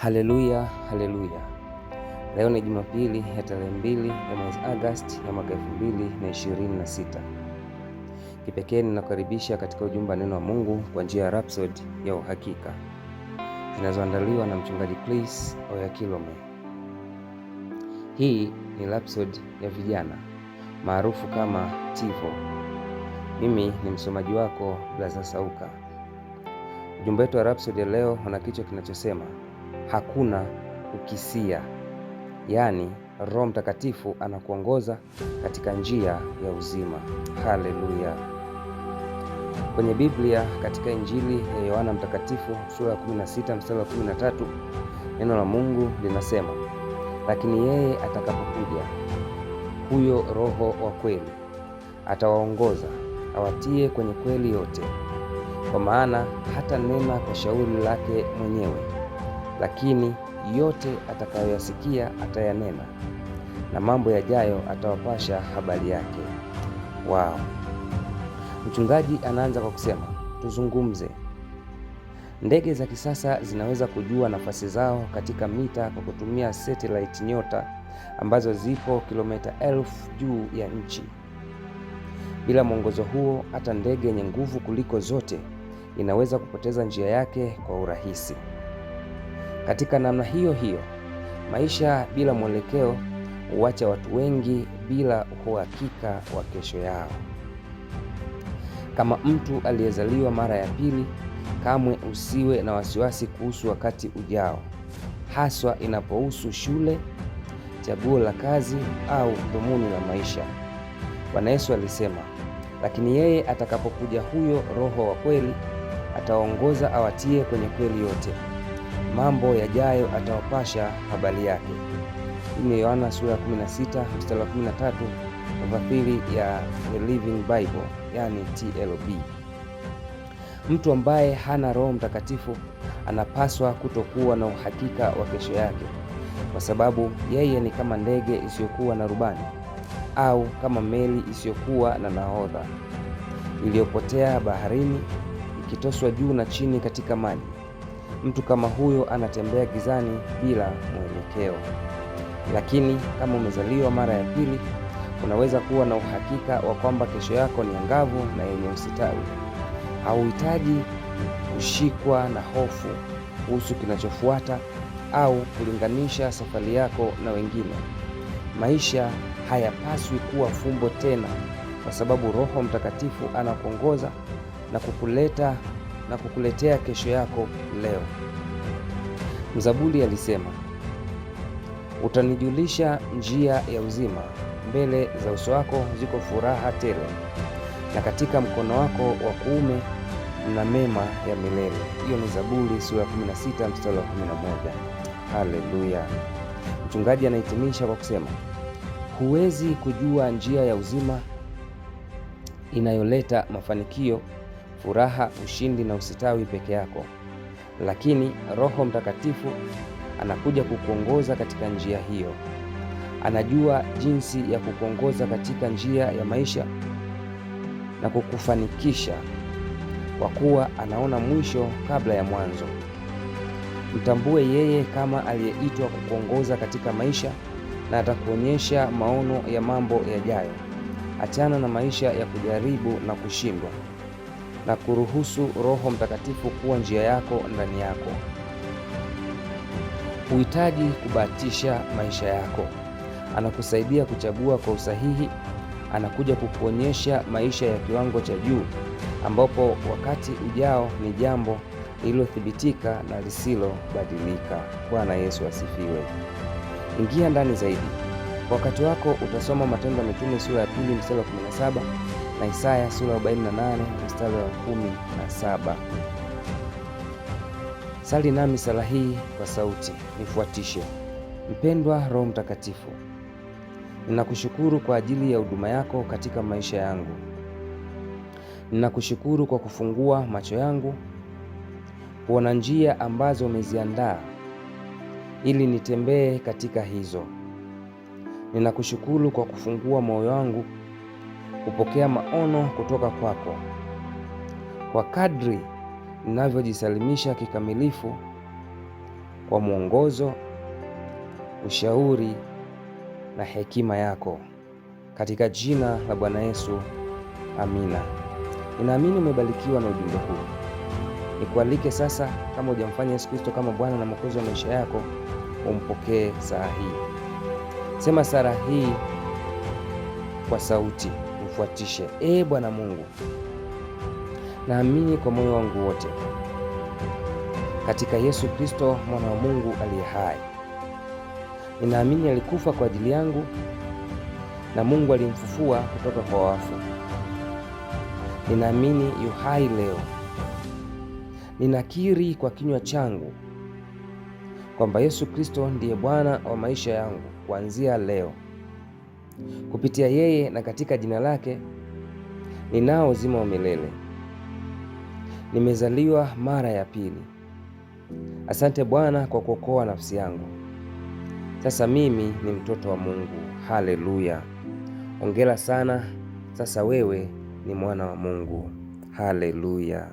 Haleluya, haleluya. Leo ni Jumapili ya tarehe 2 ya mwezi Agosti ya mwaka 2026. Kipekee ninakaribisha katika ujumbe wa neno wa Mungu kwa njia ya Rhapsody ya uhakika zinazoandaliwa na mchungaji Chris Oyakilome. Hii ni Rhapsody ya vijana maarufu kama Tivo. Mimi ni msomaji wako Blaza Sauka. Ujumbe wetu wa Rhapsody ya leo una kichwa kinachosema hakuna kukisia, yaani Roho Mtakatifu anakuongoza katika njia ya uzima. Haleluya! Kwenye Biblia, katika Injili ya Yohana Mtakatifu sura ya 16 mstari wa 13, neno la Mungu linasema, lakini yeye atakapokuja, huyo Roho wa kweli, atawaongoza awatie kwenye kweli yote, kwa maana hata nena kwa shauri lake mwenyewe, lakini yote atakayoyasikia atayanena, na mambo yajayo atawapasha habari yake. Wow. Mchungaji anaanza kwa kusema tuzungumze. Ndege za kisasa zinaweza kujua nafasi zao katika mita kwa kutumia satellite nyota ambazo zipo kilomita 1000 juu ya nchi. Bila mwongozo huo, hata ndege yenye nguvu kuliko zote inaweza kupoteza njia yake kwa urahisi. Katika namna hiyo hiyo, maisha bila mwelekeo huacha watu wengi bila uhakika wa kesho yao. Kama mtu aliyezaliwa mara ya pili, kamwe usiwe na wasiwasi kuhusu wakati ujao, haswa inapohusu shule, chaguo la kazi au dhumuni la maisha. Bwana Yesu alisema, lakini yeye atakapokuja, huyo Roho wa kweli, atawaongoza awatie kwenye kweli yote, mambo yajayo atawapasha habari yake. Hii ni Yohana sura ya 16 mstari wa 13, tafsiri ya The Living Bible, yani TLB. Mtu ambaye hana Roho Mtakatifu anapaswa kutokuwa na uhakika wa kesho yake, kwa sababu yeye ni kama ndege isiyokuwa na rubani au kama meli isiyokuwa na nahodha iliyopotea baharini, ikitoswa juu na chini katika maji. Mtu kama huyo anatembea gizani bila mwelekeo. Lakini kama umezaliwa mara ya pili, unaweza kuwa na uhakika wa kwamba kesho yako ni angavu na yenye usitawi. Hauhitaji kushikwa na hofu kuhusu kinachofuata au kulinganisha safari yako na wengine. Maisha hayapaswi kuwa fumbo tena, kwa sababu Roho Mtakatifu anakuongoza na kukuletea kesho yako leo. Mzaburi alisema, utanijulisha njia ya uzima, mbele za uso wako ziko furaha tele, na katika mkono wako wa kuume mna mema ya milele. Hiyo ni Zaburi sura ya 16 mstari wa 11. Haleluya! Mchungaji anahitimisha kwa kusema, huwezi kujua njia ya uzima inayoleta mafanikio, furaha, ushindi na usitawi peke yako, lakini Roho Mtakatifu anakuja kukuongoza katika njia hiyo. Anajua jinsi ya kukuongoza katika njia ya maisha na kukufanikisha, kwa kuwa anaona mwisho kabla ya mwanzo. Mtambue yeye kama aliyeitwa kukuongoza katika maisha, na atakuonyesha maono ya mambo yajayo. Achana na maisha ya kujaribu na kushindwa, na kuruhusu Roho Mtakatifu kuwa njia yako ndani yako. Huhitaji kubahatisha maisha yako. Anakusaidia kuchagua kwa usahihi. Anakuja kukuonyesha maisha ya kiwango cha juu, ambapo wakati ujao ni jambo lililothibitika na lisilobadilika. Bwana Yesu asifiwe. Ingia ndani zaidi. Wakati wako utasoma Matendo ya Mitume sura ya 2 mstari wa 17 na Isaya sura ya 48 mstari wa 17. Sali nami sala hii kwa sauti, nifuatishe. Mpendwa Roho Mtakatifu, ninakushukuru kwa ajili ya huduma yako katika maisha yangu. Ninakushukuru kwa kufungua macho yangu kuona njia ambazo umeziandaa ili nitembee katika hizo. Ninakushukuru kwa kufungua moyo wangu kupokea maono kutoka kwako. Kwa kadri ninavyojisalimisha kikamilifu kwa mwongozo, ushauri na hekima yako. Katika jina la Bwana Yesu, amina. Ninaamini umebarikiwa na ujumbe huu. Nikualike sasa, kama hujamfanya Yesu Kristo kama Bwana na Mwokozi wa maisha yako, umpokee saa hii. Sema sala hii kwa sauti, mfuatishe. Ee Bwana Mungu, naamini kwa moyo wangu wote katika Yesu Kristo mwana wa Mungu aliye hai. Ninaamini alikufa kwa ajili yangu na Mungu alimfufua kutoka kwa wafu. Ninaamini yu hai leo. Ninakiri kwa kinywa changu kwamba Yesu Kristo ndiye Bwana wa maisha yangu kuanzia leo. Kupitia yeye na katika jina lake ninao uzima wa milele. Nimezaliwa mara ya pili. Asante Bwana kwa kuokoa nafsi yangu. Sasa mimi ni mtoto wa Mungu. Haleluya! Hongera sana. Sasa wewe ni mwana wa Mungu. Haleluya!